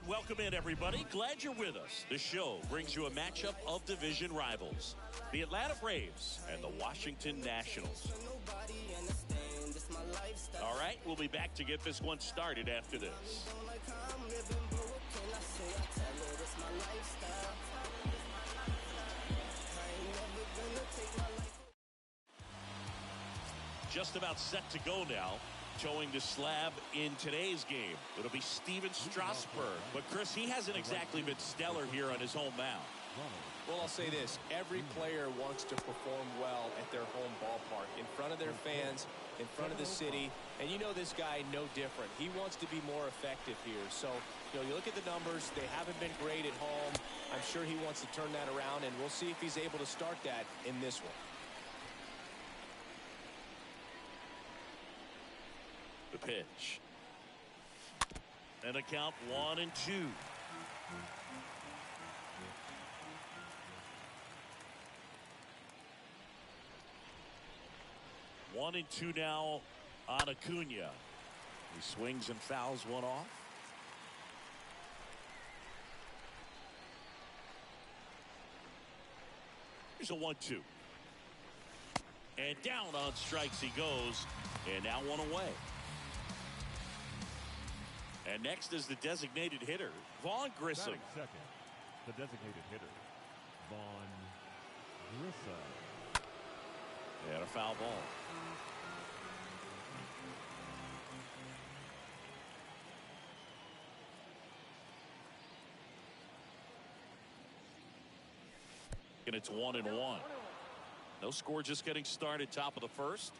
And welcome in, everybody. Glad you're with us. The show brings you a matchup of division rivals, the Atlanta Braves and the Washington Nationals. All right, we'll be back to get this one started after this. Just about set to go now. Towing the slab in today's game, it'll be Steven Strasburg. But, Chris, he hasn't exactly been stellar here on his home mound. Well, I'll say this. Every player wants to perform well at their home ballpark, in front of their fans, in front of the city. And you know this guy no different. He wants to be more effective here. So, you look at the numbers. They haven't been great at home. I'm sure he wants to turn that around, and we'll see if he's able to start that in this one. The pitch. And a count 1-2. One and two now on Acuna. He swings and fouls one off. Here's a 1-2. And down on strikes he goes. And now one away. And next is the designated hitter, Vaughn Grissom. Second, the designated hitter, Vaughn Grissom. And a foul ball. And it's 1-1. No score, just getting started, top of the first.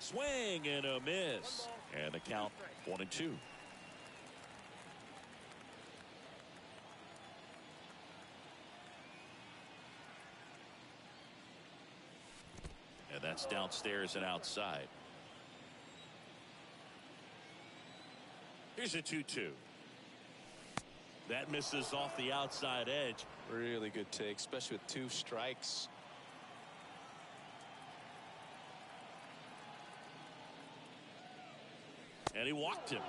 Swing and a miss. And the count 1-2. And that's downstairs and outside. Here's a 2-2. That misses off the outside edge. Really good take, especially with two strikes. And he walked him.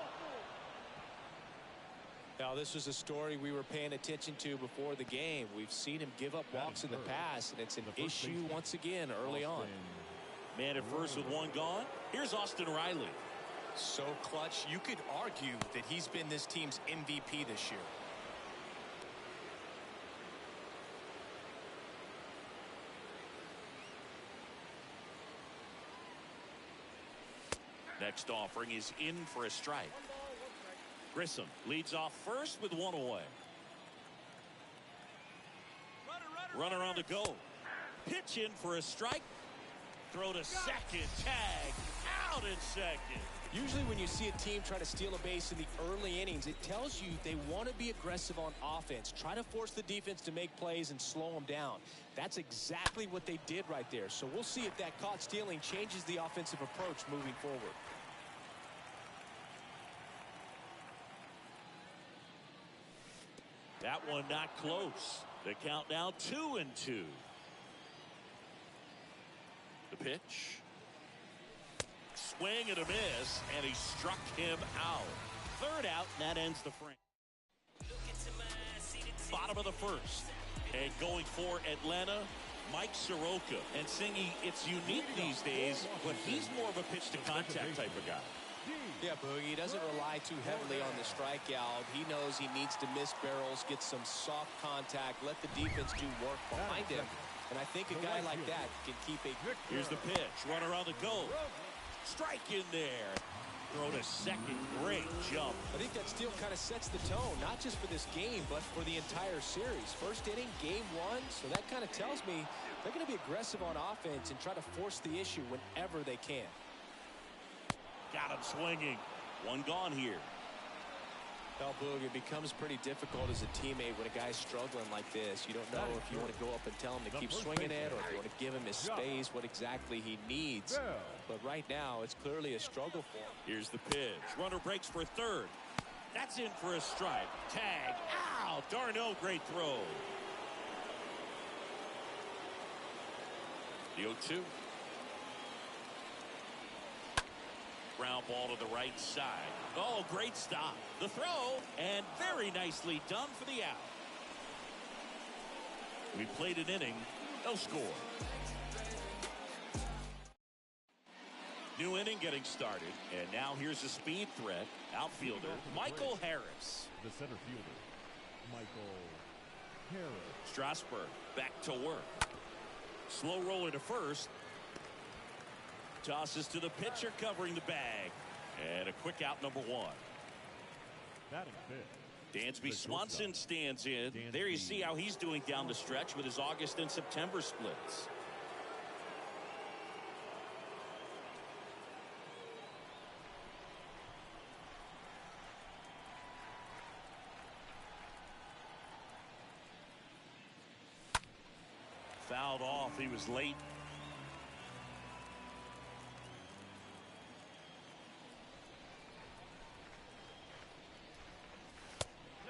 Now, this was a story we were paying attention to before the game. We've seen him give up walks in the past, and it's an issue once again early on. Man at first with one gone. Here's Austin Riley. So clutch, you could argue that he's been this team's MVP this year. Next offering is in for a strike. Grissom leads off first with one away. Runner on the go. Pitch in for a strike. Throw to second. Tag out in second. Usually when you see a team try to steal a base in the early innings, it tells you they want to be aggressive on offense. Try to force the defense to make plays and slow them down. That's exactly what they did right there. So we'll see if that caught stealing changes the offensive approach moving forward. That one not close. The count now 2-2. The pitch. Swing and a miss, and he struck him out. Third out, and that ends the frame. Bottom of the first. And going for Atlanta, Mike Soroka. And Singy, it's unique these days, but he's more of a pitch-to-contact type of guy. Yeah, Boogie doesn't rely too heavily on the strikeout. He knows he needs to miss barrels, get some soft contact, let the defense do work behind him. And I think a guy like that can keep a... Here's the pitch. Runner on the go. Strike in there. Throw to second. Great jump. I think that steal kind of sets the tone, not just for this game, but for the entire series. First inning, game one. So that kind of tells me they're going to be aggressive on offense and try to force the issue whenever they can. Got him swinging. One gone here. Well, Boog, it becomes pretty difficult as a teammate when a guy's struggling like this. You don't know if you want to go up and tell him to keep swinging it, or if you want to give him his space, what exactly he needs. But right now, it's clearly a struggle for him. Here's the pitch. Runner breaks for third. That's in for a strike. Tag. Ow! Darno, great throw. The 0-2. Ground ball to the right side. Oh, great stop. The throw, and very nicely done for the out. We played an inning, no score. New inning getting started, and now here's a speed threat. Outfielder Michael Harris. The center fielder, Michael Harris. Strasburg back to work. Slow roller to first. Tosses to the pitcher covering the bag. And a quick out, number one. Batting fifth. Dansby Swanson stands in. There you see how he's doing down the stretch with his August and September splits. Fouled off. He was late.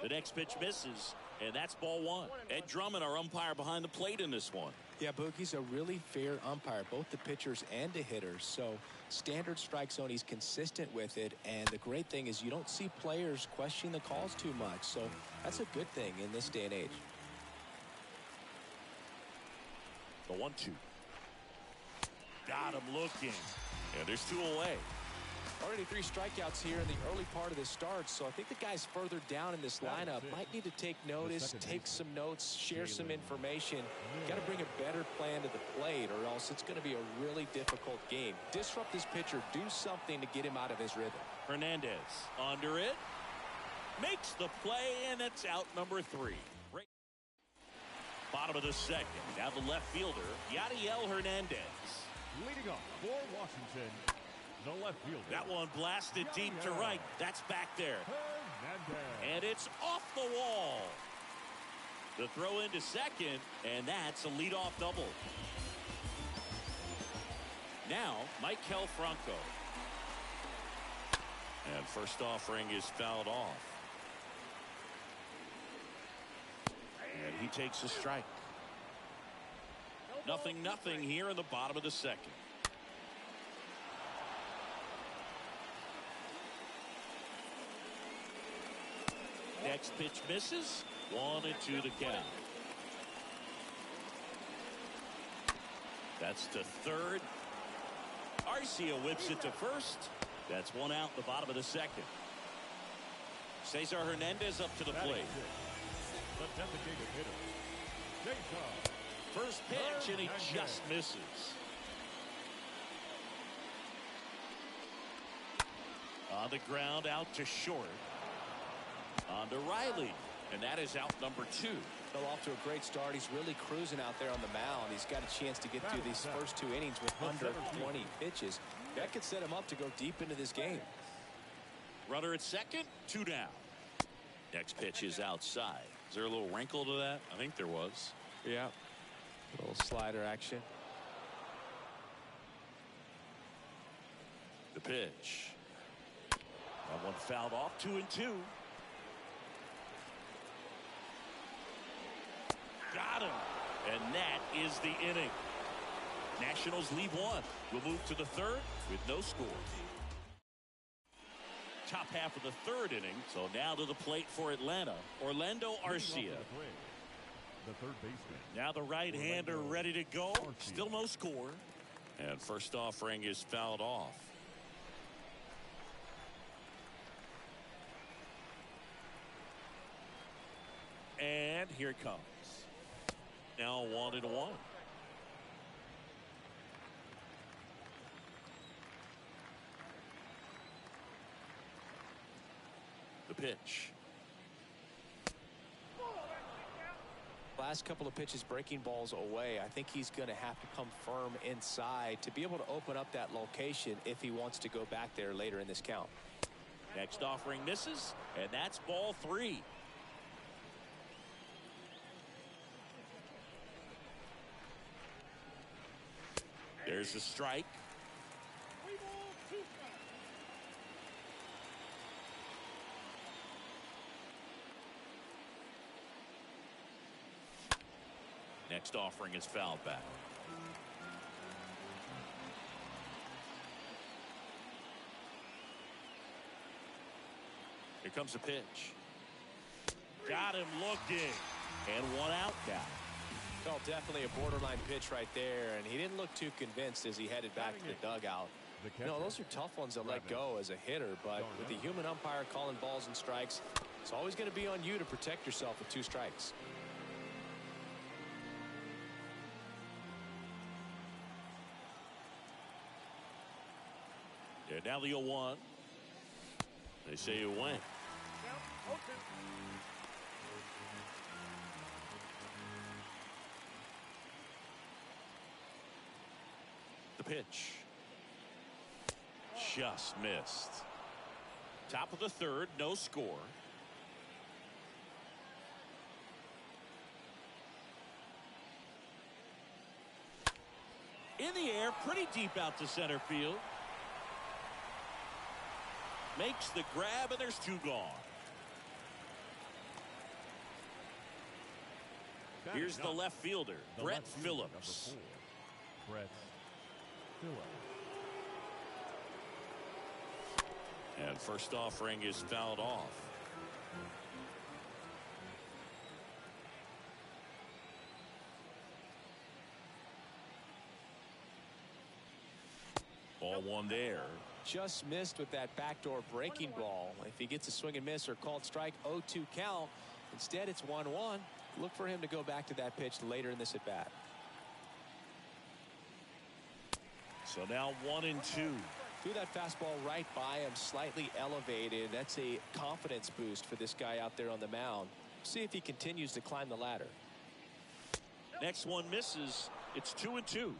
The next pitch misses, and that's ball one. Ed Drummond, our umpire behind the plate in this one. Yeah, Boog, he's a really fair umpire, both the pitchers and the hitters. So standard strike zone, he's consistent with it. And the great thing is you don't see players questioning the calls too much. So that's a good thing in this day and age. The 1-2. Got him looking. And there's two away. Already 3 strikeouts here in the early part of the start, so I think the guys further down in this lineup might need to take notice, take some notes, share some information. Got to bring a better plan to the plate, or else it's going to be a really difficult game. Disrupt this pitcher, do something to get him out of his rhythm. Hernandez under it, makes the play, and it's out, number 3. Bottom of the second. Now the left fielder, Yadiel Hernandez. Leading off for Washington, the left fielder. That one blasted deep to right. That's back there. Hernandez. And it's off the wall. The throw into second, and that's a leadoff double. Now, Maikel Franco. And first offering is fouled off. And he takes a strike. 0-0 here in the bottom of the second. Next pitch misses. 1-2 the count. That's to third. Arcia whips it to first. That's one out in the bottom of the second. Cesar Hernandez up to the plate. The designated hitter, Jacob. First pitch, and he just misses. On the ground, out to short. On to Riley, and that is out, number 2. Well, off to a great start. He's really cruising out there on the mound. He's got a chance to get through these first 2 innings with under 20 pitches. That could set him up to go deep into this game. Runner at second, 2 down. Next pitch is outside. Is there a little wrinkle to that? I think there was. Yeah. A little slider action. The pitch. That one fouled off, 2-2. Got him. And that is the inning. Nationals leave 1. We'll move to the third with no score. Top half of the third inning. So now to the plate for Atlanta, Orlando Arcia. The third baseman. Now the right-hander ready to go. Still no score. And first offering is fouled off. And here it comes. Now 1-1. The pitch. Last couple of pitches breaking balls away. I think he's going to have to come firm inside to be able to open up that location if he wants to go back there later in this count. Next offering misses, and that's ball 3. There's a strike. Next offering is fouled back. Here comes the pitch. Got him looking. And one out now. Well, definitely a borderline pitch right there, and he didn't look too convinced as he headed back to the dugout. No, those are tough ones to let go as a hitter, but with the human umpire calling balls and strikes, it's always going to be on you to protect yourself with 2 strikes. Yeah, now the 0-1. They say it went. The pitch. Just missed. Top of the 3rd, no score. In the air, pretty deep out to center field. Makes the grab, and there's 2 gone. Here's the left fielder, Brett Phillips. Brett Phillips. And first offering is fouled off. Ball 1 there. Just missed with that backdoor breaking ball. If he gets a swing and miss or called strike, 0-2 count. Instead, it's 1-1. Look for him to go back to that pitch later in this at bat. So now 1-2. Threw that fastball right by him, slightly elevated. That's a confidence boost for this guy out there on the mound. See if he continues to climb the ladder. Next one misses. It's 2-2.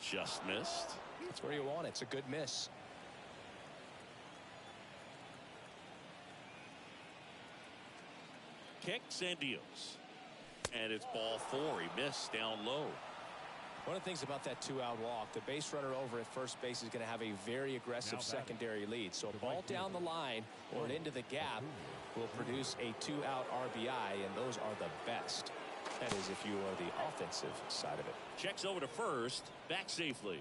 Just missed. That's where you want it. It's a good miss. Kicks and deals. And it's ball 4. He missed down low. One of the things about that 2-out walk, the base runner over at first base is going to have a very aggressive secondary lead. So a ball down the line or into the gap will produce a 2-out RBI, and those are the best. That is if you are the offensive side of it. Checks over to first. Back safely.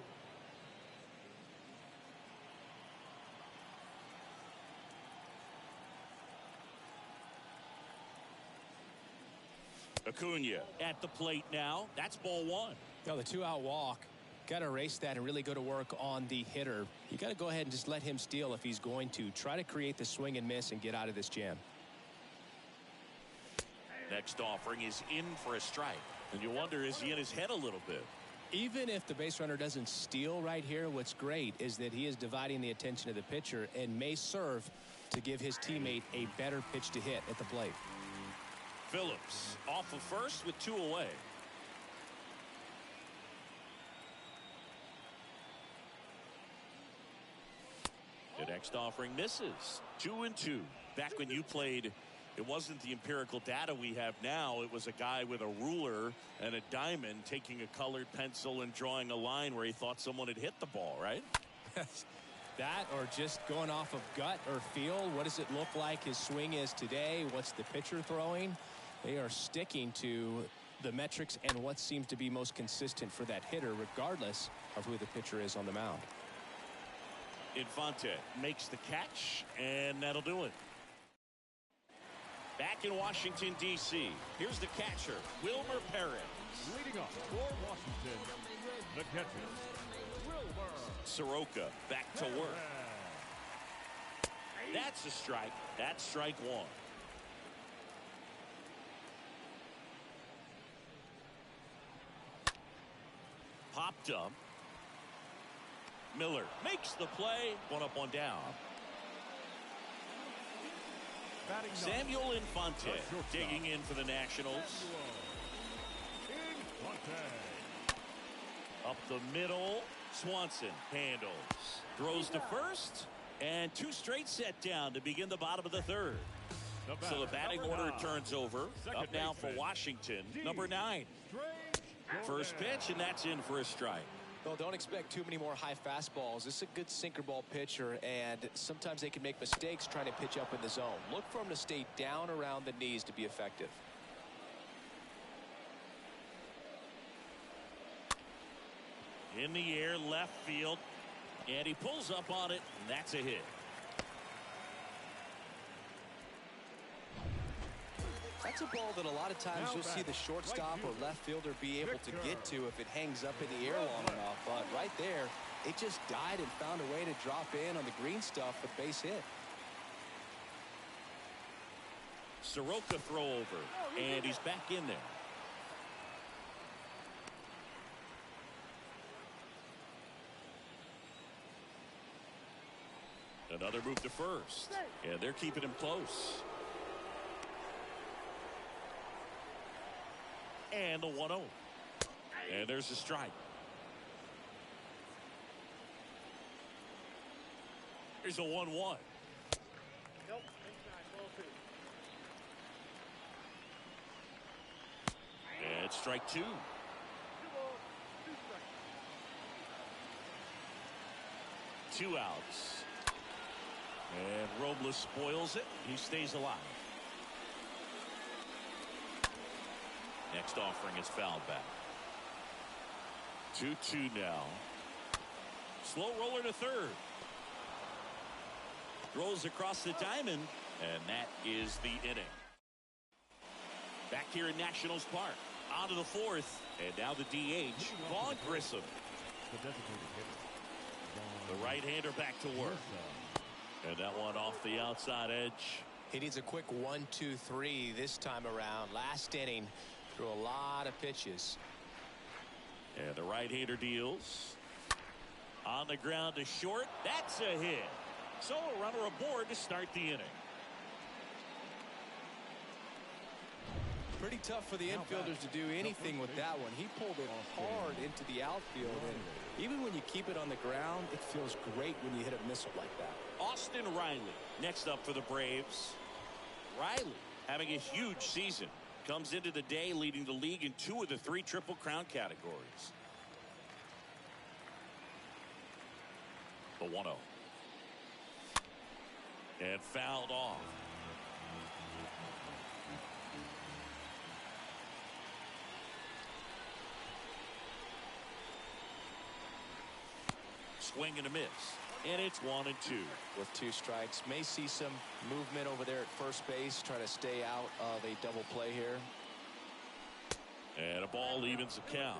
Acuna at the plate now. That's ball 1. Now the 2-out walk. Got to erase that and really go to work on the hitter. You got to go ahead and just let him steal if he's going to. Try to create the swing and miss and get out of this jam. Next offering is in for a strike. And you wonder, is he in his head a little bit? Even if the base runner doesn't steal right here, what's great is that he is dividing the attention of the pitcher and may serve to give his teammate a better pitch to hit at the plate. Phillips off of first with 2 away. The next offering misses. 2-2. Back when you played, it wasn't the empirical data we have now. It was a guy with a ruler and a diamond taking a colored pencil and drawing a line where he thought someone had hit the ball, right? That or just going off of gut or feel. What does it look like his swing is today? What's the pitcher throwing? They are sticking to the metrics and what seems to be most consistent for that hitter, regardless of who the pitcher is on the mound. Infante makes the catch, and that'll do it. Back in Washington, D.C., here's the catcher, Wilmer Perez. Leading off for Washington, the catcher, Wilmer Soroka back to work. That's a strike. That's strike 1. Popped up. Miller makes the play. 1 up, 1 down. Samuel Infante digging in for the Nationals. Up the middle. Swanson handles. Throws to first. And 2 straight set down to begin the bottom of the 3rd. So the batting order turns over. Up now for Washington, number 9. First pitch, and that's in for a strike. Well, don't expect too many more high fastballs. This is a good sinker ball pitcher, and sometimes they can make mistakes trying to pitch up in the zone. Look for him to stay down around the knees to be effective. In the air, left field. And he pulls up on it, and that's a hit. That's a ball that a lot of times you'll see the shortstop or left fielder be able to get to if it hangs up in the air long enough. But right there, it just died and found a way to drop in on the green stuff for the base hit. Soroka throw over, and he's back in there. Another move to first, and they're keeping him close. And the 1-0. And there's a strike. Here's a 1-1. And strike two. Two outs. And Robles spoils it. He stays alive. Next offering is fouled back. 2-2 now. Slow roller to third. Throws across the diamond, and that is the inning. Back here in Nationals Park. On to the fourth, and now the DH, Vaughn Grissom. The right-hander back to work. And that one off the outside edge. He needs a quick 1-2-3 this time around. Last inning, threw a lot of pitches. And the right-hander deals. On the ground to short. That's a hit. So a runner aboard to start the inning. Pretty tough for the infielders to do anything with that one. He pulled it hard into the outfield. And even when you keep it on the ground, it feels great when you hit a missile like that. Austin Riley next up for the Braves. Riley having a huge season. Comes into the day leading the league in 2 of the 3 Triple Crown categories. The 1-0. And fouled off. Swing and a miss. And it's 1-2. With 2 strikes. May see some movement over there at first base. Try to stay out of a double play here. And a ball evens the count.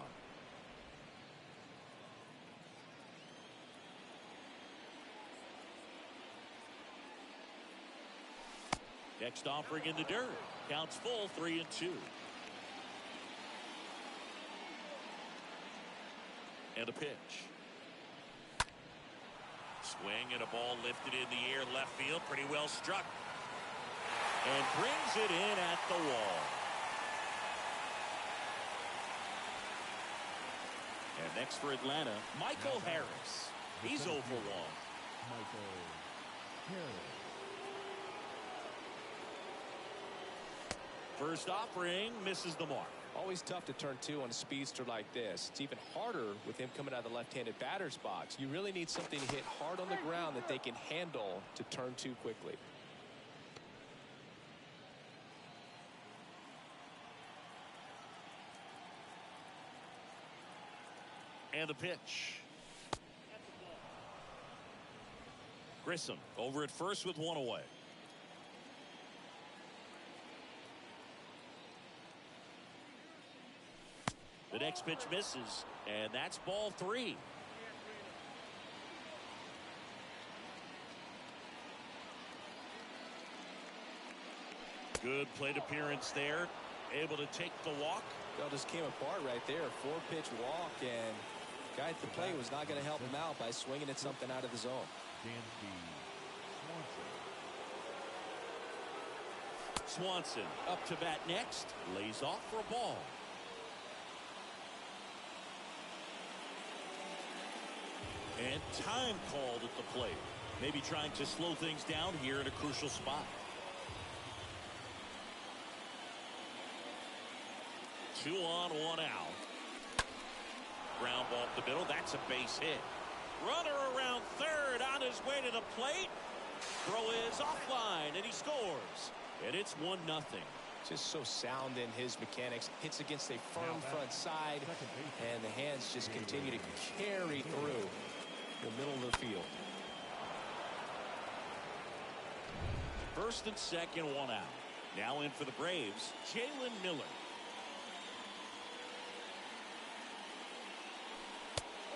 Next offering in the dirt. Counts full, 3-2. And a pitch. Swing and a ball lifted in the air, left field, pretty well struck. And brings it in at the wall. And next for Atlanta, Michael Harris. He's 0 for 1. Michael Harris. First offering misses the mark. Always tough to turn 2 on a speedster like this. It's even harder with him coming out of the left-handed batter's box. You really need something to hit hard on the ground that they can handle to turn 2 quickly. And the pitch. Grissom over at first with 1 away. The next pitch misses, and that's ball 3. Good plate appearance there. Able to take the walk. Well, just came apart right there. 4-pitch walk, and guy at the plate was not going to help him out by swinging at something out of the zone. Swanson up to bat next. Lays off for a ball. And time called at the plate. Maybe trying to slow things down here in a crucial spot. 2 on, 1 out. Ground ball up the middle. That's a base hit. Runner around third on his way to the plate. Throw is offline, and he scores. And it's 1-0. Just so sound in his mechanics. Hits against a firm front side, and the hands just continue to carry through the middle of the field. First and second, one out. Now in for the Braves, Jalen Miller.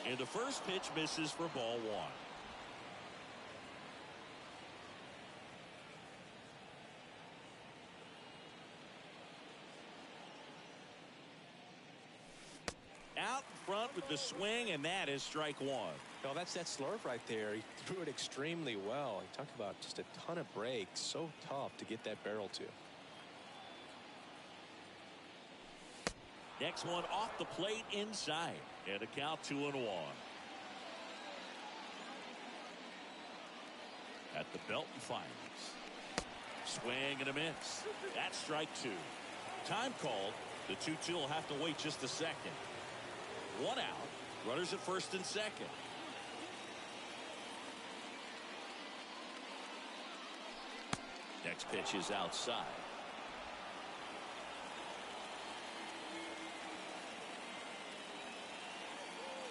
And the first pitch misses for ball one. Out in front with the swing, and that is strike one. No, that's that slurve right there. He threw it extremely well. He talked about just a ton of breaks. So tough to get that barrel to. Next one off the plate inside. And a count 2-1. At the belt and fires. Swing and a miss. That's strike two. Time called. The 2-2 will have to wait just a second. One out. Runners at first and second. Next pitch is outside.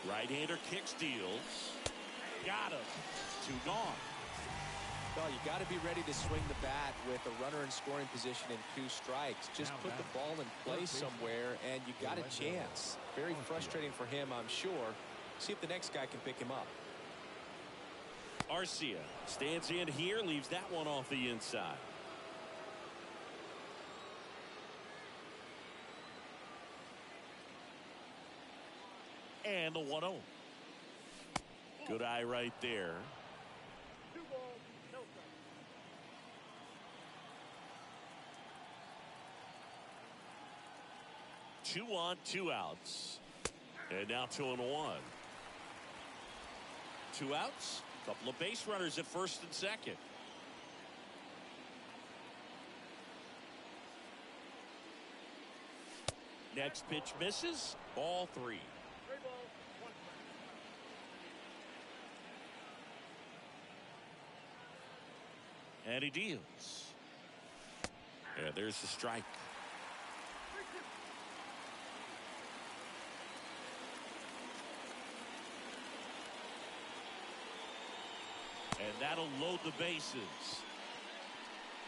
Right-hander kicks, deals. Got him. Two gone. Well, you got to be ready to swing the bat with a runner in scoring position and 2 strikes. Just put the ball in place somewhere, and you got a chance. Very frustrating for him, I'm sure. See if the next guy can pick him up. Arcia stands in here, leaves that one off the inside. And the 1-0. Good eye right there. 2 balls, no strikes. 2 on, 2 outs. And now 2-1. 2 outs. Couple of base runners at first and second. Next pitch misses. Ball 3. 3 balls, 1 strike. And he deals. And there's the strike. And that'll load the bases.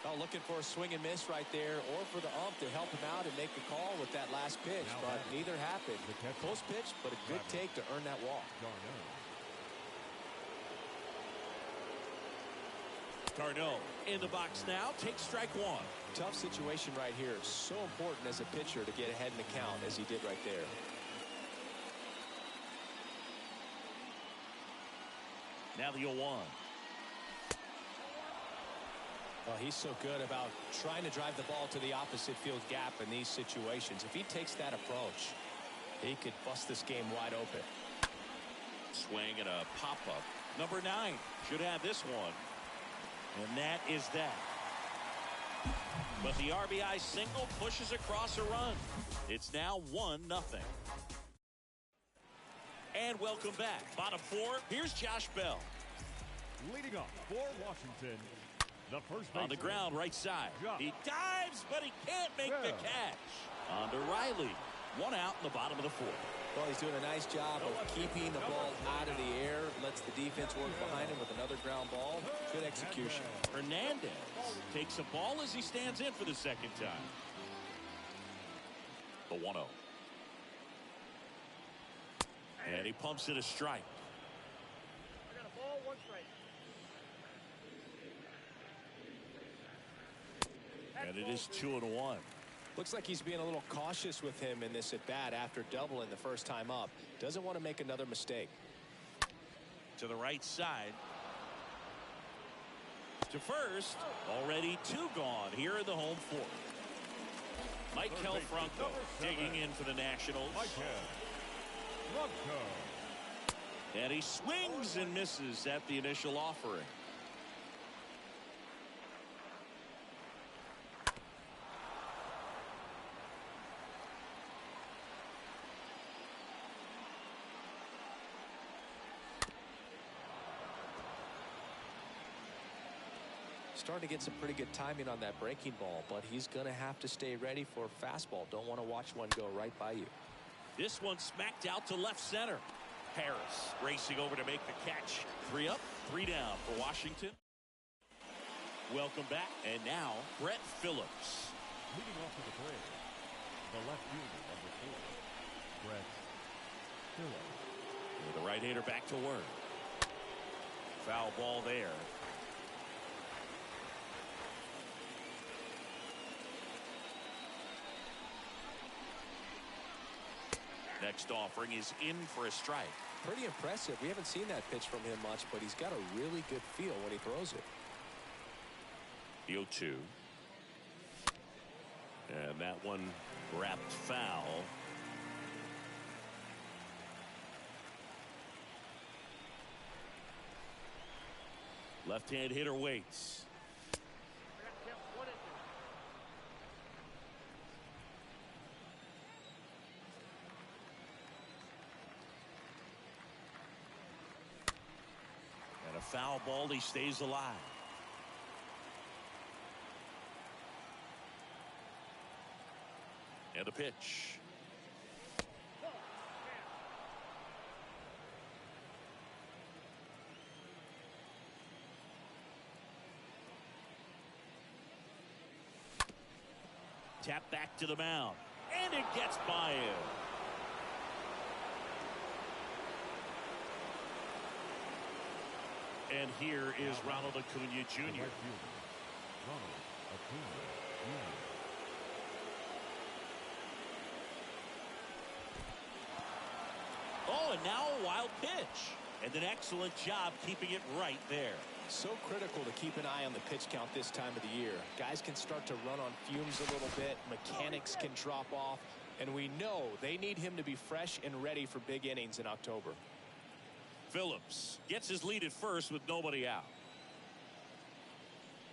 Well, looking for a swing and miss right there, or for the ump to help him out and make the call with that last pitch, but neither happened. Close pitch, but a good take to earn that walk. Darno in the box now, takes strike one. Tough situation right here. So important as a pitcher to get ahead in the count as he did right there. Now the 0-1. Well, he's so good about trying to drive the ball to the opposite field gap in these situations. If he takes that approach, he could bust this game wide open. Swing and a pop-up. Number 9 should have this one. And that is that. But the RBI single pushes across a run. It's now 1-0. And welcome back. Bottom 4, here's Josh Bell. Leading off for Washington, the first baseman. On the ground, right side. He dives, but he can't make the catch. On to Riley. 1 out in the bottom of the 4th. Well, he's doing a nice job of keeping the ball out of the air. Lets the defense work behind him with another ground ball. Good execution. Hernandez takes a ball as he stands in for the second time. The 1-0. And he pumps it a strike. I got a ball, 1 strike. And it is 2-1. Looks like he's being a little cautious with him in this at bat after doubling the first time up. Doesn't want to make another mistake. To the right side. To first. Already 2 gone here in the home 4th. Michael Franco digging in for the Nationals. And he swings and misses at the initial offering. Starting to get some pretty good timing on that breaking ball, but he's going to have to stay ready for a fastball. Don't want to watch one go right by you. This one smacked out to left center. Harris racing over to make the catch. 3 up, 3 down for Washington. Welcome back. And now Brett Phillips. Leading off to the plate, the left fielder, number 4, Brett Phillips. The right-hander back to work. Foul ball there. Next offering is in for a strike. Pretty impressive. We haven't seen that pitch from him much, but he's got a really good feel when he throws it. The 0-2. And that one wrapped foul. Left-hand hitter waits. And a foul ball. He stays alive. And a pitch. Tap back to the mound. And it gets by him. And here is Ronald Acuna Jr. Ronald Acuna Jr. Oh, and now a wild pitch. And an excellent job keeping it right there. So critical to keep an eye on the pitch count this time of the year. Guys can start to run on fumes a little bit. Mechanics can drop off. And we know they need him to be fresh and ready for big innings in October. Phillips gets his lead at first with nobody out.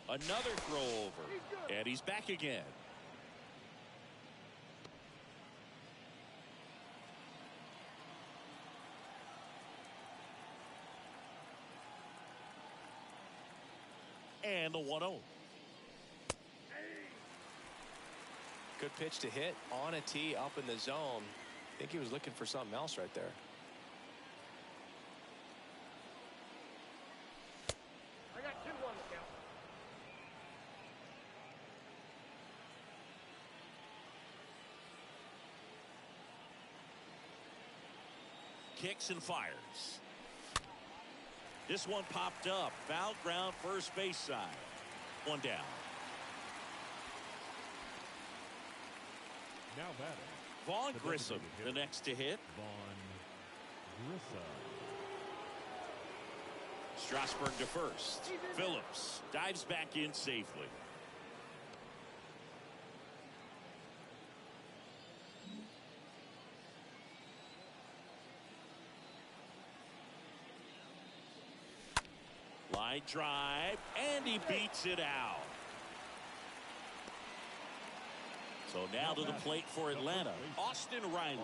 Another throw over. And he's back again. And the 1-0. Good pitch to hit on a tee up in the zone. I think he was looking for something else right there. I got 2-1 to count. Kicks and fires. This one popped up. Foul ground, first base side. 1 down. Now batting. Vaughn Grissom, the next to hit. Vaughn Grissom. Strasburg to first. Phillips dives back in safely. Line drive, and he beats it out. So now to the plate for Atlanta, Austin Riley.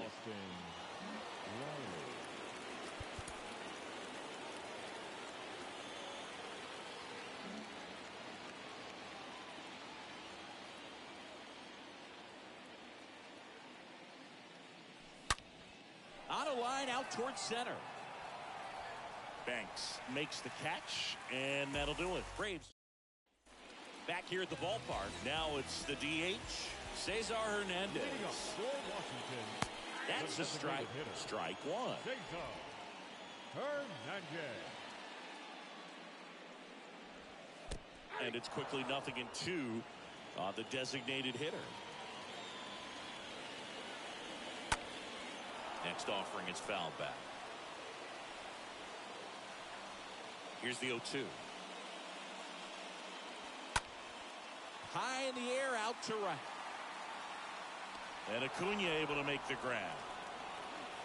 On a line out towards center. Banks makes the catch, and that'll do it. Braves back here at the ballpark. Now it's the DH, Cesar Hernandez. That's a strike. Strike 1. Cesar Hernandez. And it's quickly 0-2 on the designated hitter. Next offering is fouled back. Here's the 0-2. High in the air, out to right. And Acuna able to make the grab.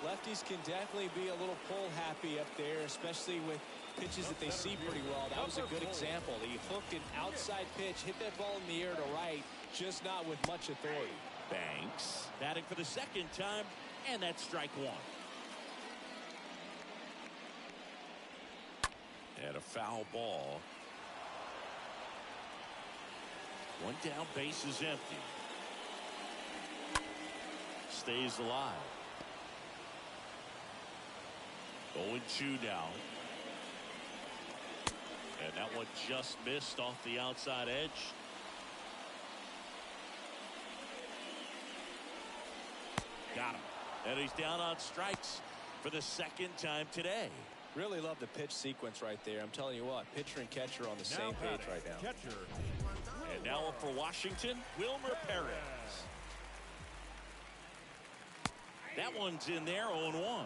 Lefties can definitely be a little pull happy up there, especially with pitches that they see pretty well. That was a good example. He hooked an outside pitch, hit that ball in the air to right, just not with much authority. Banks batting for the second time, and that's strike 1. And a foul ball. One down, base is empty. Stays alive. 0-2 now. And that one just missed off the outside edge. Got him. And he's down on strikes for the second time today. Really love the pitch sequence right there. I'm telling you what, pitcher and catcher are on the same page right now. Catcher. And now up for Washington, Wilmer Perez. That one's in there, 0-1.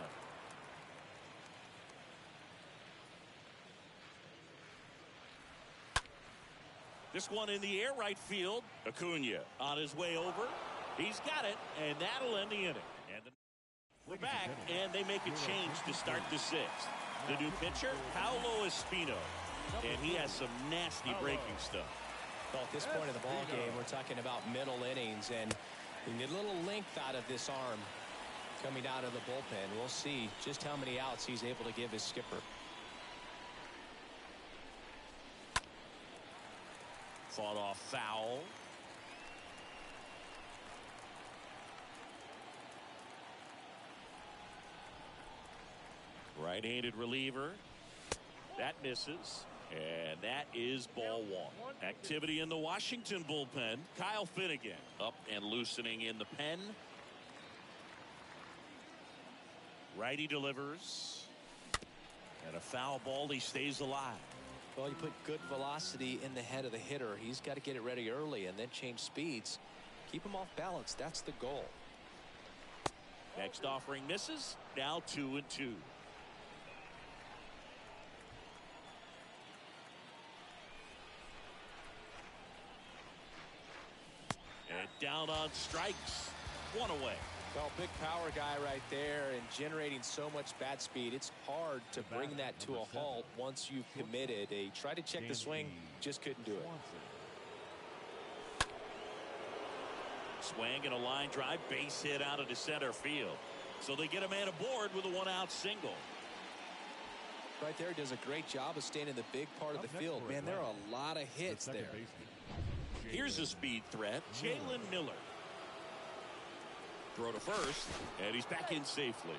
This one in the air, right field. Acuna on his way over. He's got it, and that'll end the inning. And we're back, and they make a change to start the sixth. The new pitcher, Paolo Espino. And he has some nasty breaking stuff. Well, at this point of the ball game, we're talking about middle innings, and you get a little length out of this arm coming out of the bullpen. We'll see just how many outs he's able to give his skipper. Fought off foul. Right-handed reliever. That misses. And that is ball one. Activity in the Washington bullpen. Kyle Finnegan up and loosening in the pen. Righty delivers. And a foul ball. He stays alive. Well, you put good velocity in the head of the hitter. He's got to get it ready early and then change speeds. Keep him off balance. That's the goal. Next offering misses. Now 2-2. And down on strikes. One away. Well, big power guy right there and generating so much bat speed. It's hard to bring that to a halt once you've committed. Try to check the swing, just couldn't do it. Swing and a line drive, base hit out of the center field. So they get a man aboard with a one-out single. Right there, does a great job of staying in the big part of the field. Man, there are a lot of hits there. Here's a speed threat, Jalen Miller. Throw to first, and he's back in safely.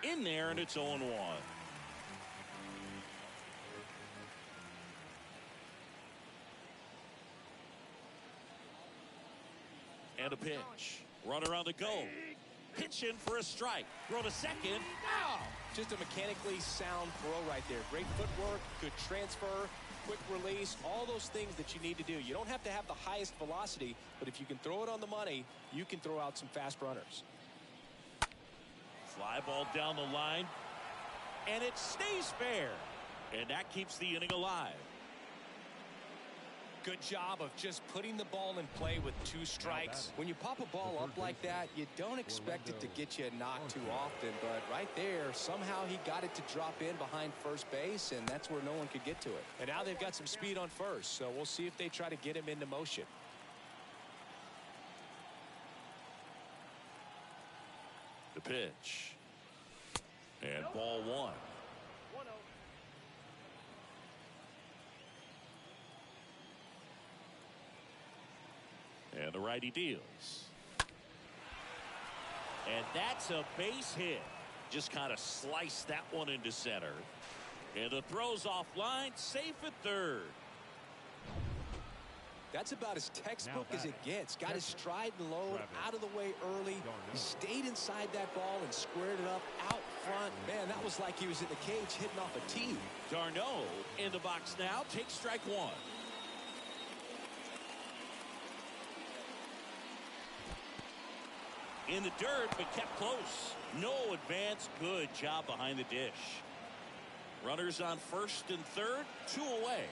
In there, and it's 0-1. And a pitch. Runner on the go. Pitch in for a strike. Throw to second. Now. Just a mechanically sound throw right there. Great footwork, good transfer, quick release, all those things that you need to do. You don't have to have the highest velocity, but if you can throw it on the money, you can throw out some fast runners. Fly ball down the line, and it stays fair. And that keeps the inning alive. Good job of just putting the ball in play with 2 strikes. When you pop a ball up like that, you don't expect it to get you a knock too often, but right there, somehow he got it to drop in behind first base, and that's where no one could get to it. And now they've got some speed on first, so we'll see if they try to get him into motion. The pitch. And ball 1. And the righty deals. And that's a base hit. Just kind of sliced that one into center. And the throw's offline, safe at third. That's about as textbook as it gets. Got his stride and load out of the way early. He stayed inside that ball and squared it up out front. Man, that was like he was in the cage hitting off a tee. Darno in the box now. Takes strike 1. In the dirt, but kept close. No advance. Good job behind the dish. Runners on first and third. 2 away.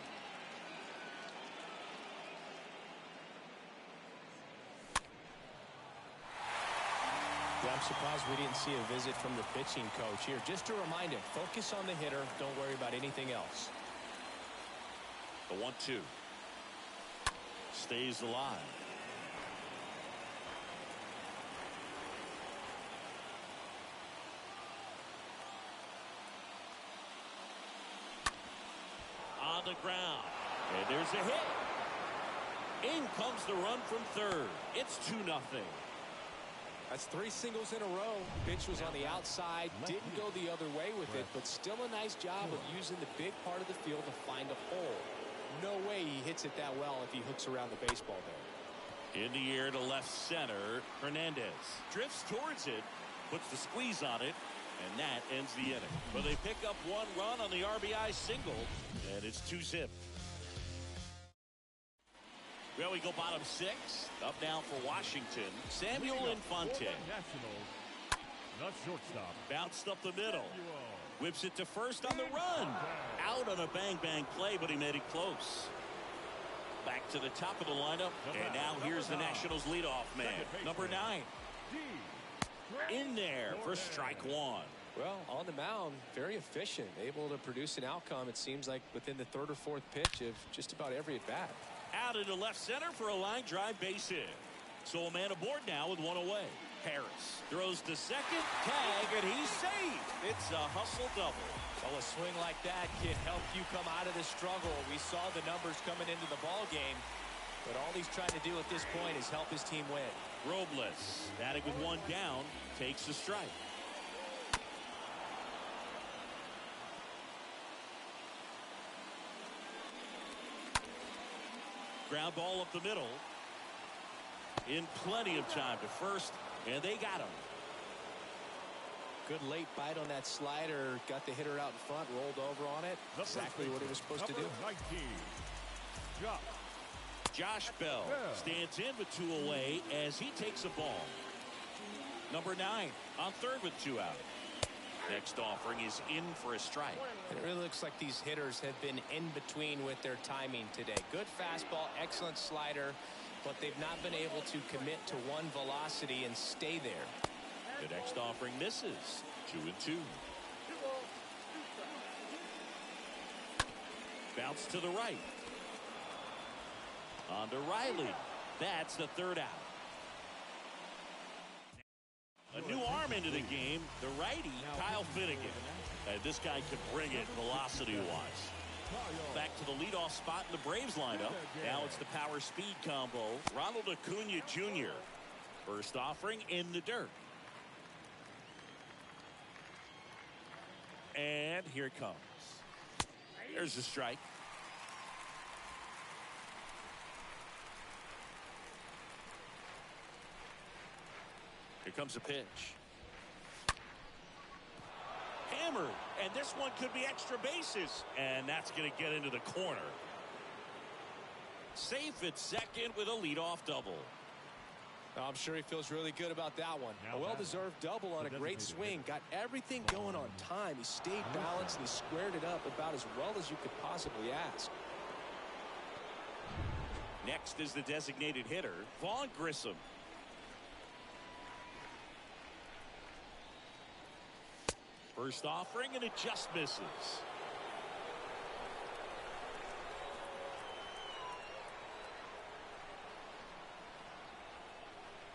Yeah, I'm surprised we didn't see a visit from the pitching coach here. Just to remind him, focus on the hitter. Don't worry about anything else. The 1-2. Stays alive. on the ground. And there's a hit. In comes the run from third. It's 2-0. That's 3 singles in a row. Pitch was on the outside, didn't go the other way with it, but still a nice job of using the big part of the field to find a hole. No way he hits it that well if he hooks around the baseball there. In the air to left center, Hernandez drifts towards it, puts the squeeze on it, and that ends the inning. But they pick up 1 run on the RBI single, and it's 2-zip. Well, we go bottom 6. Up now for Washington, Samuel Infante. Nationals, the shortstop. Bounced up the middle. Whips it to first on the run. Out on a bang-bang play, but he made it close. Back to the top of the lineup, and now here's the Nationals leadoff man, number 9. In there for strike 1. Well, on the mound, very efficient, able to produce an outcome, it seems like, within the 3rd or 4th pitch of just about every at-bat. Out into left center for a line drive base hit. So a man aboard now with 1 away. Harris throws to second, tag, and he's safe. It's a hustle double. Well, a swing like that can help you come out of the struggle. We saw the numbers coming into the ball game, but all he's trying to do at this point is help his team win. Robles, batting with 1 down, takes the strike. Ground ball up the middle. In plenty of time to first, and they got him. Good late bite on that slider. Got the hitter out in front, rolled over on it. Exactly what he was supposed to do. 19. Josh Bell stands in with 2 away as he takes a ball. Number 9 on third with 2 out. Next offering is in for a strike. It really looks like these hitters have been in between with their timing today. Good fastball, excellent slider, but they've not been able to commit to one velocity and stay there. The next offering misses. 2-2. Bounce to the right. On to Riley. That's the 3rd out. A new arm into the game, the righty, Kyle Finnegan. And this guy can bring it velocity-wise. Back to the leadoff spot in the Braves lineup. Now it's the power-speed combo. Ronald Acuna Jr. First offering in the dirt. And here it comes. There's the strike. Here comes a pitch. Hammered, and this one could be extra bases, and that's going to get into the corner. Safe at second with a leadoff double. I'm sure he feels really good about that one. A well-deserved double on a great swing. Got everything going on time. He stayed balanced and he squared it up about as well as you could possibly ask. Next is the designated hitter, Vaughn Grissom. First offering, and it just misses.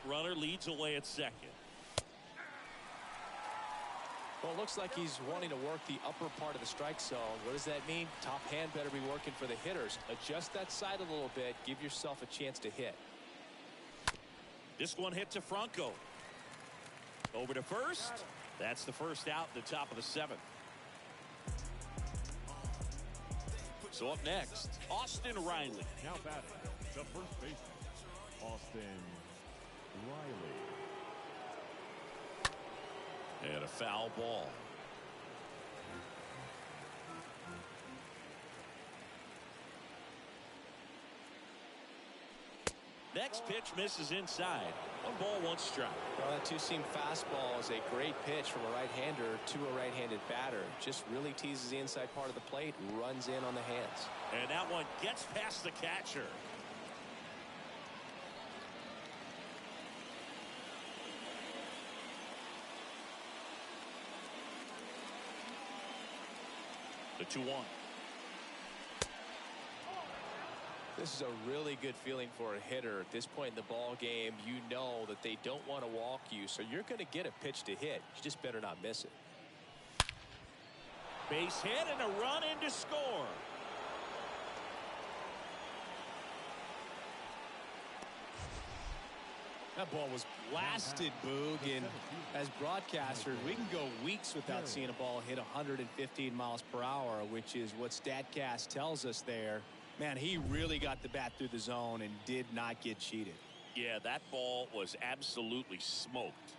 Runner leads away at second. Well, it looks like he's wanting to work the upper part of the strike zone. What does that mean? Top hand better be working for the hitters. Adjust that side a little bit. Give yourself a chance to hit. This one hit to Franco. Over to first. That's the first out in the top of the 7th. So up next, Austin Riley. Now batting, the first baseman, Austin Riley. And a foul ball. Next pitch misses inside. 1 ball, 1 strike. Well, that two-seam fastball is a great pitch from a right-hander to a right-handed batter. Just really teases the inside part of the plate, runs in on the hands. And that one gets past the catcher. The 2-1. This is a really good feeling for a hitter. At this point in the ball game, you know that they don't want to walk you, so you're going to get a pitch to hit. You just better not miss it. Base hit and a run in to score. That ball was blasted, Boog, and as broadcasters, we can go weeks without seeing a ball hit 115 miles per hour, which is what StatCast tells us there. Man, he really got the bat through the zone and did not get cheated. Yeah, that ball was absolutely smoked.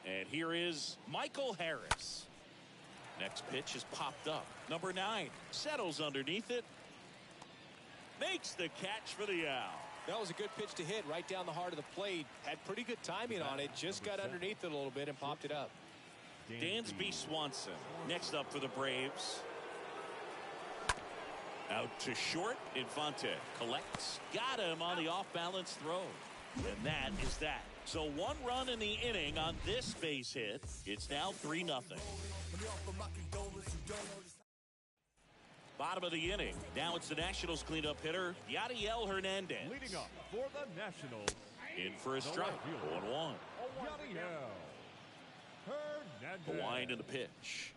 And here is Michael Harris. Next pitch is popped up. Number 9 settles underneath it. Makes the catch for the out. That was a good pitch to hit right down the heart of the plate. Had pretty good timing on it. Just got underneath it a little bit and popped it up. Dansby Swanson next up for the Braves. Out to short. Infante collects. Got him on the off-balance throw. And that is that. So 1 run in the inning on this base hit. It's now 3-0. Bottom of the inning. Now it's the Nationals cleanup hitter, Yadiel Hernandez. Leading up for the Nationals. In for a strike. 1-1. Yadiel Hernandez. The wind and the pitch.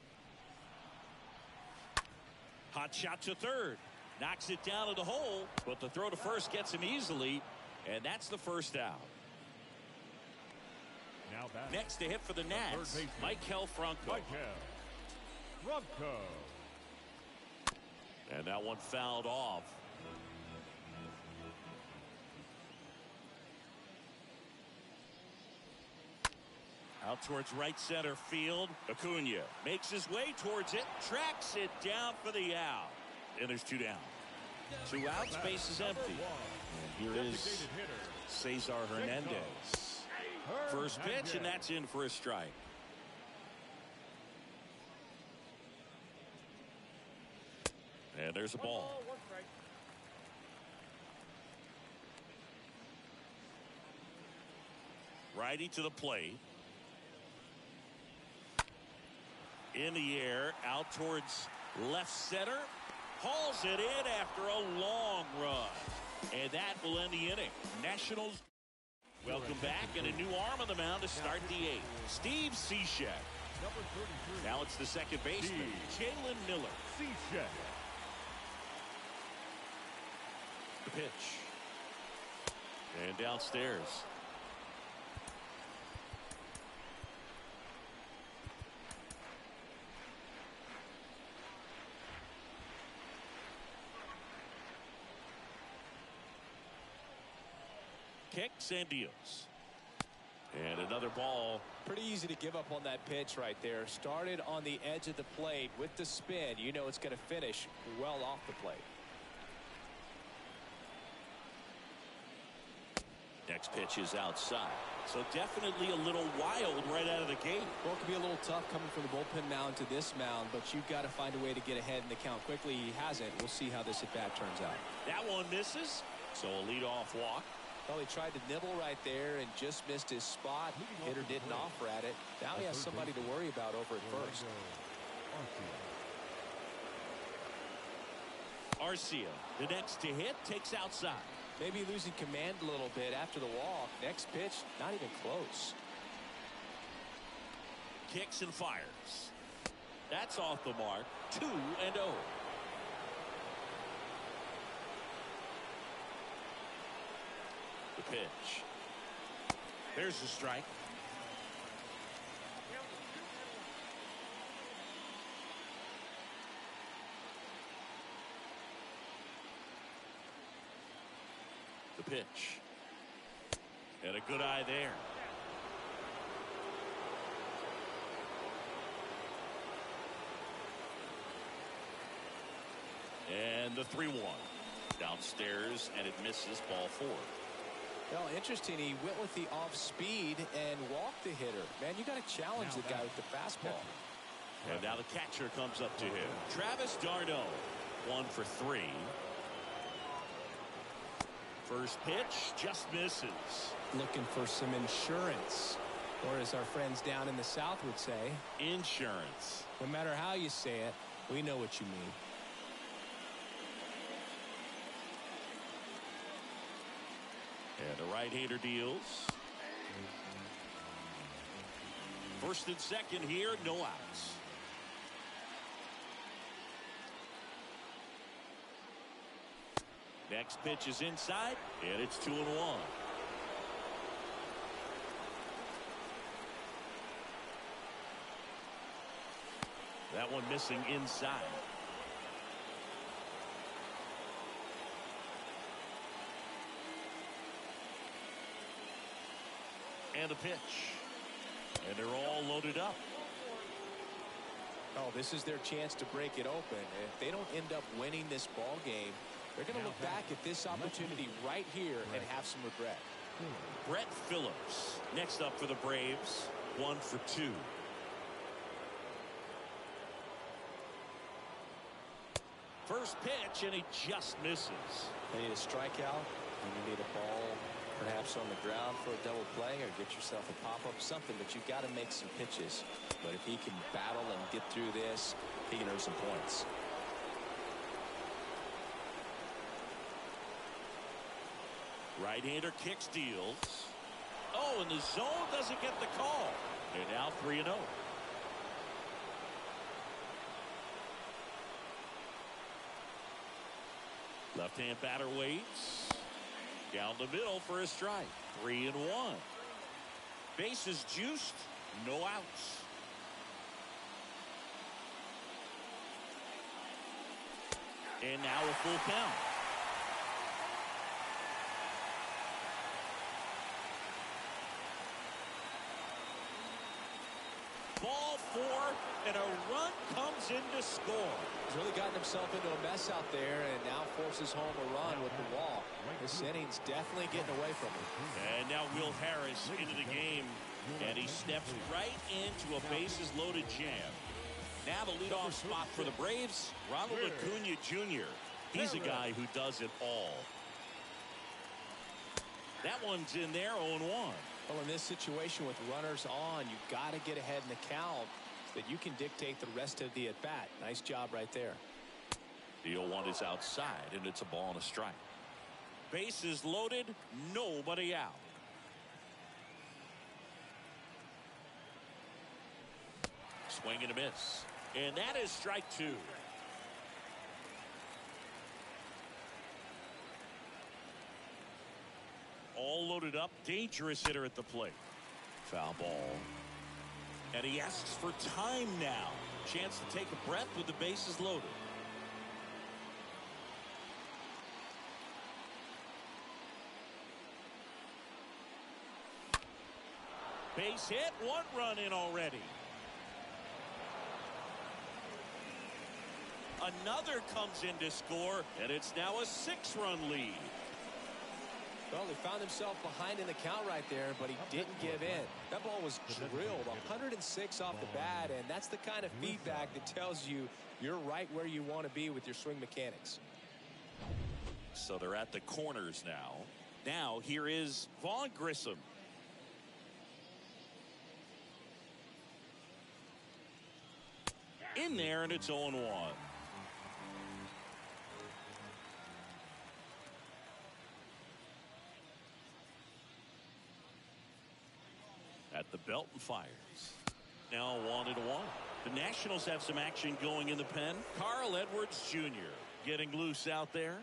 Hot shot to third. Knocks it down to the hole, but the throw to first gets him easily, and that's the first out. Now back. Next to hit for the Nats, Maikel Franco. Maikel Franco. And that one fouled off. Out towards right center field. Acuna makes his way towards it, tracks it down for the out. And there's 2 down. 2 outs, base is empty. And here is Cesar Hernandez. First pitch, and that's in for a strike. And there's a ball. Righty to the plate. In the air, out towards left center. Hauls it in after a long run. And that will end the inning. Nationals welcome back, and a new arm on the mound to start the 8th. Steve Cishek. Now it's the second baseman, Jalen Miller. Cishek. The pitch. And downstairs. Kicks and deals. And another ball. Pretty easy to give up on that pitch right there. Started on the edge of the plate with the spin. You know it's going to finish well off the plate. Next pitch is outside. So definitely a little wild right out of the gate. Well, it can be a little tough coming from the bullpen mound to this mound, but you've got to find a way to get ahead in the count quickly. He hasn't. We'll see how this at-bat turns out. That one misses. So a leadoff walk. Well, he tried to nibble right there and just missed his spot. Hitter didn't offer at it. Now he has somebody to worry about over at first. Arcia, the next to hit, takes outside. Maybe losing command a little bit after the walk. Next pitch, not even close. Kicks and fires. That's off the mark. 2-0. The pitch. There's the strike. The pitch. And a good eye there. And the 3-1. Downstairs, and it misses, ball 4. Well, interesting. He went with the off speed and walked the hitter. Man, you got to challenge the guy with the fastball. And now the catcher comes up to him. Travis d'Arnaud, 1 for 3. First pitch just misses. Looking for some insurance, or as our friends down in the South would say, insurance. No matter how you say it, we know what you mean. And the right-hander deals. First and second here, no outs. Next pitch is inside, and it's 2-1. That one missing inside. And a pitch. And they're all loaded up. Oh, this is their chance to break it open. If they don't end up winning this ball game, they're going to look back at this opportunity right here and have some regret. Brett Phillips next up for the Braves. 1 for 2. First pitch, and he just misses. You need a strikeout, and you need a ball perhaps on the ground for a double play, or get yourself a pop-up, something, but you've got to make some pitches. But if he can battle and get through this, he can earn some points. Right-hander kicks, deals. Oh, and the zone doesn't get the call. They're now 3-0. Left-hand batter waits. Down the middle for a strike. 3-1. Bases juiced. No outs. And now a full count. Ball 4, and a run comes in to score. He's really gotten himself into a mess out there and now forces home a run with the walk. This inning's definitely getting away from him. And now Will Harris into the game, and he steps right into a bases-loaded jam. Now the leadoff spot for the Braves, Ronald Acuna Jr. He's a guy who does it all. That one's in there, 0-1. Well, in this situation with runners on, you've got to get ahead in the count so that you can dictate the rest of the at-bat. Nice job right there. The 0-1 is outside, and it's a ball and a strike. Bases loaded, nobody out. Swing and a miss. And that is strike 2. All loaded up. Dangerous hitter at the plate. Foul ball. And he asks for time now. Chance to take a breath with the bases loaded. Base hit. 1 run in already. Another comes in to score, and it's now a 6-run lead. Well, he found himself behind in the count right there, but he didn't give in. That ball was drilled 106 off the bat, and that's the kind of feedback that tells you you're right where you want to be with your swing mechanics. So they're at the corners now. Now here is Vaughn Grissom. In there, and it's 0-1. At the belt and fires. Now 1-1. The Nationals have some action going in the pen. Carl Edwards Jr. getting loose out there.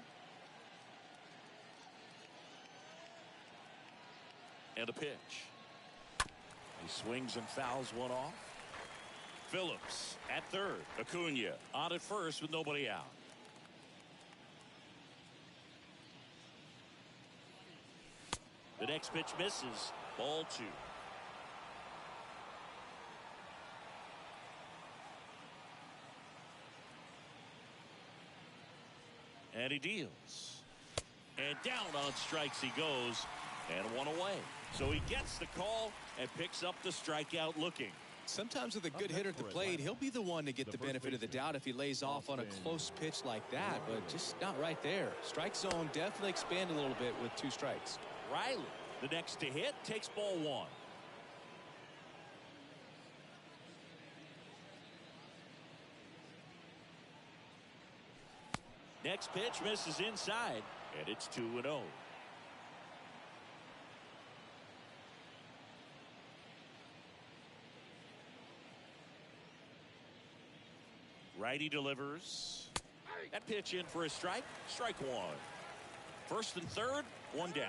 And a pitch. He swings and fouls one off. Phillips at third. Acuna on at first with nobody out. The next pitch misses. Ball 2. And he deals. And down on strikes he goes. And 1 away. So he gets the call and picks up the strikeout looking. Sometimes with a good hitter at the plate, he'll be the one to get the benefit of the doubt if he lays off on a close pitch like that, but just not right there. Strike zone definitely expand a little bit with 2 strikes. Riley, the next to hit, takes ball 1. Next pitch misses inside, and it's 2-0. Righty delivers. That pitch in for a strike. Strike 1. First and third, 1 down.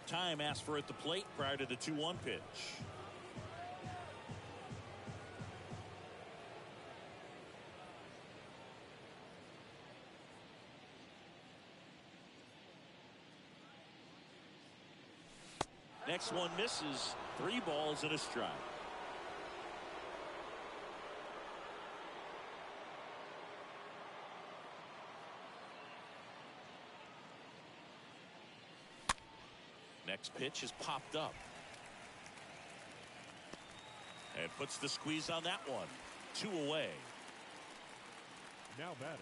Time asked for at the plate prior to the 2-1 pitch. Next one misses. 3 balls and a strike. Next pitch is popped up. And puts the squeeze on that one. 2 away. Now batting.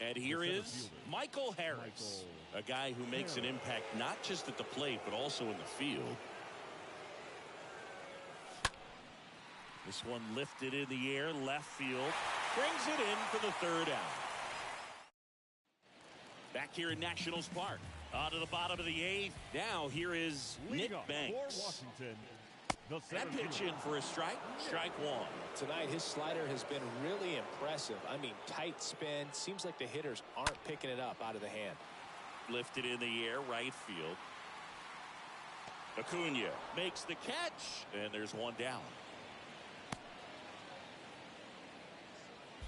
And here is Michael Harris, a guy who makes an impact not just at the plate but also in the field. This one lifted in the air, left field, brings it in for the 3rd out. Back here in Nationals Park, on to the bottom of the 8th. Now here is Nick Banks. Washington. That pitch in for a strike. Strike 1. Tonight, his slider has been really impressive. I mean, tight spin. Seems like the hitters aren't picking it up out of the hand. Lifted in the air, right field. Acuna makes the catch, and there's 1 down.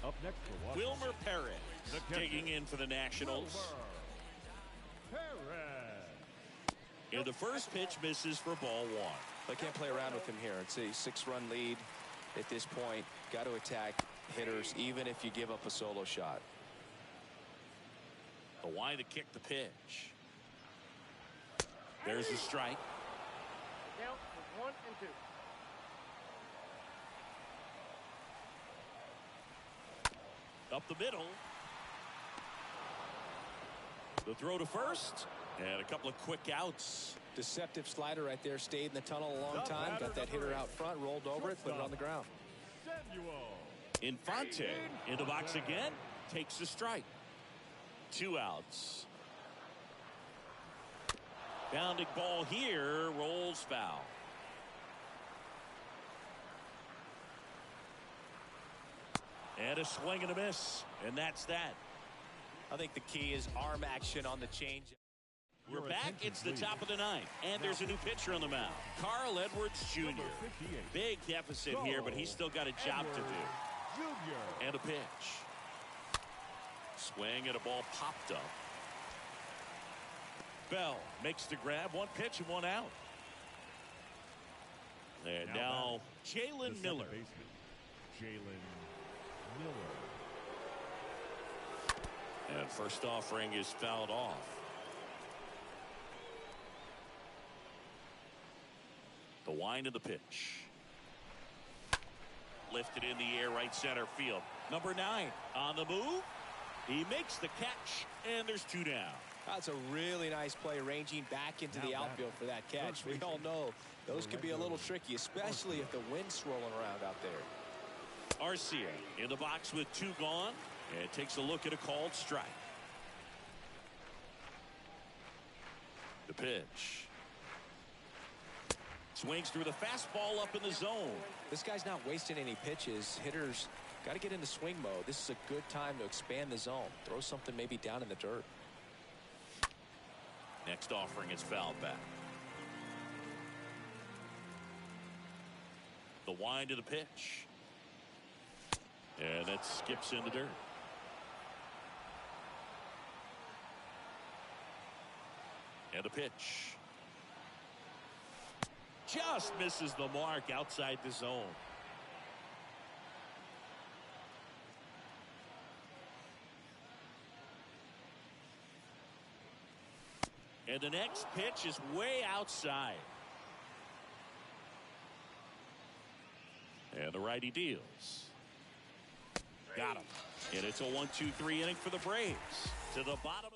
Up next for Washington. Wilmer Perez digging in for the Nationals. Perez. And the first pitch misses for ball 1. I can't play around with him here. It's a 6-run lead at this point. Got to attack hitters even if you give up a solo shot. The wide to kick the pitch. There's a strike. Count for 1 and 2. Up the middle. The throw to first. And a couple of quick outs. Deceptive slider right there. Stayed in the tunnel a long time. Got that hitter out front. Rolled over it. Put it on the ground. Infante in the box again. Takes the strike. 2 outs. Bounding ball here. Rolls foul. And a swing and a miss. And that's that. I think the key is arm action on the change. We're back. It's the top of the 9th. And there's a new pitcher on the mound. Carl Edwards Jr. Big deficit here, but he's still got a job to do. And a pitch. Swing and a ball popped up. Bell makes the grab. 1 pitch and 1 out. And now Jalen Miller. And first offering is fouled off. The wind of the pitch. Lifted in the air, right center field. Number 9 on the move. He makes the catch, and there's 2 down. That's a really nice play, ranging back into the outfield for that catch. We all know those can be a little tricky, especially if the wind's swirling around out there. Arcia in the box with 2 gone, and takes a look at a called strike. The pitch. Swings through the fastball up in the zone. This guy's not wasting any pitches. Hitters got to get into swing mode. This is a good time to expand the zone. Throw something maybe down in the dirt. Next offering is fouled back. The wind of the pitch. And that skips in the dirt. And the pitch. Just misses the mark outside the zone. And the next pitch is way outside. And the righty deals. Got him. And it's a 1-2-3 inning for the Braves. To the bottom.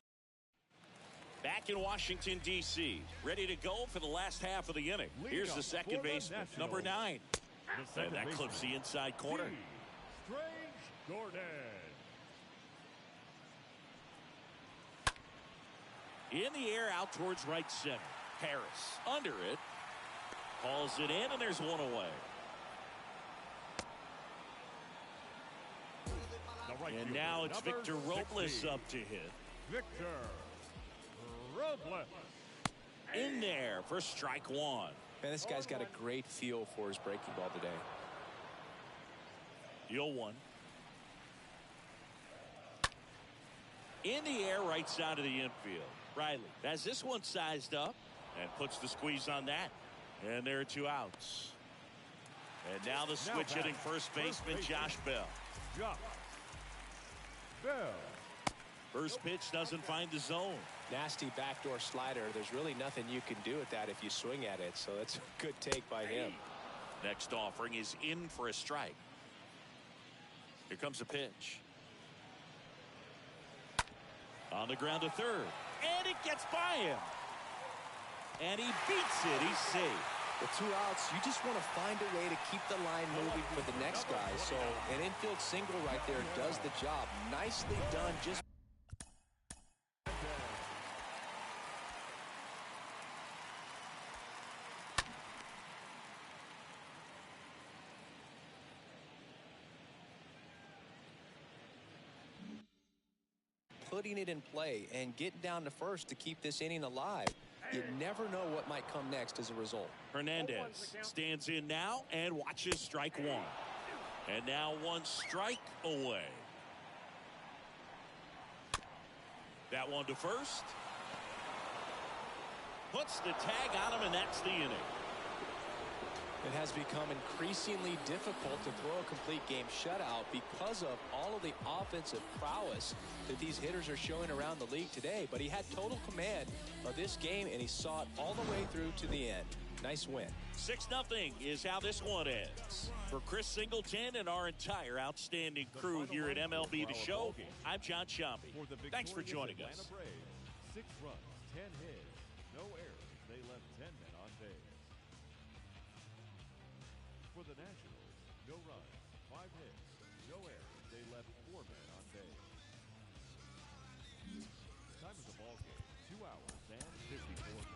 Back in Washington, D.C. Ready to go for the last half of the inning. Here's the second baseman, number 9. And that clips the inside corner. Strange Gordon. In the air out towards right center. Harris under it. Hauls it in, and there's 1 away. And now it's Victor Robles up to hit. Victor Robles. In there for strike 1. Man, this guy's got a great feel for his breaking ball today. 0-1. In the air, right side of the infield. Riley has this one sized up and puts the squeeze on that. And there are 2 outs. And now the switch hitting first baseman Josh Bell. First pitch doesn't find the zone. Nasty backdoor slider. There's really nothing you can do with that if you swing at it. So that's a good take by him. Next offering is in for a strike. Here comes a pitch. On the ground to third. And it gets by him. And he beats it. He's safe. With 2 outs, you just want to find a way to keep the line moving for the next guy. So an infield single right there does the job. Nicely done. Just putting it in play and getting down to first to keep this inning alive. You never know what might come next as a result. Hernandez stands in now and watches strike 1. And now 1 strike away. That one to first. Puts the tag on him, and that's the inning. It has become increasingly difficult to throw a complete game shutout because of all of the offensive prowess that these hitters are showing around the league today. But he had total command of this game, and he saw it all the way through to the end. Nice win. 6-0 is how this one ends. For Chris Singleton and our entire outstanding crew here at MLB The Show, I'm John Sciambi. Thanks for joining us. 6 runs, 10 hits, no errors. They left 10 men on base. For the Nationals, no runs, 5 hits, no errors. They left 4 men on base. Time of the ball game, 2 hours and 54 minutes.